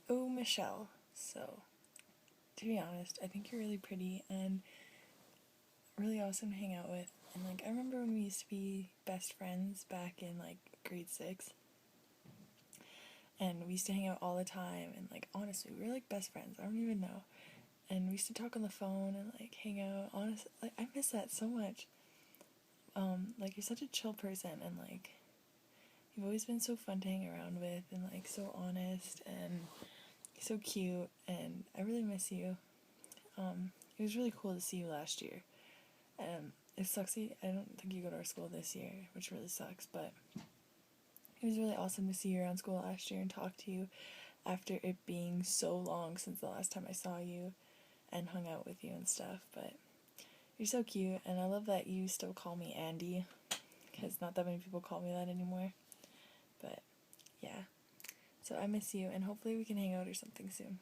Oh, Michelle. So, to be honest, I think you're really pretty and really awesome to hang out with. And like, I remember when we used to be best friends back in like grade 6, and we used to hang out all the time. And like, honestly, we were like best friends. I don't even know. And we used to talk on the phone and like hang out. Honestly, like, I miss that so much. Like, you're such a chill person, and like, you've always been so fun to hang around with, and like, so honest and so cute. And I really miss you. It was really cool to see you last year. It sucks. I don't think you go to our school this year, which really sucks. But it was really awesome to see you around school last year and talk to you after it being so long since the last time I saw you and hung out with you and stuff. But you're so cute, and I love that you still call me Andy, because not that many people call me that anymore. But yeah, so I miss you, and hopefully we can hang out or something soon.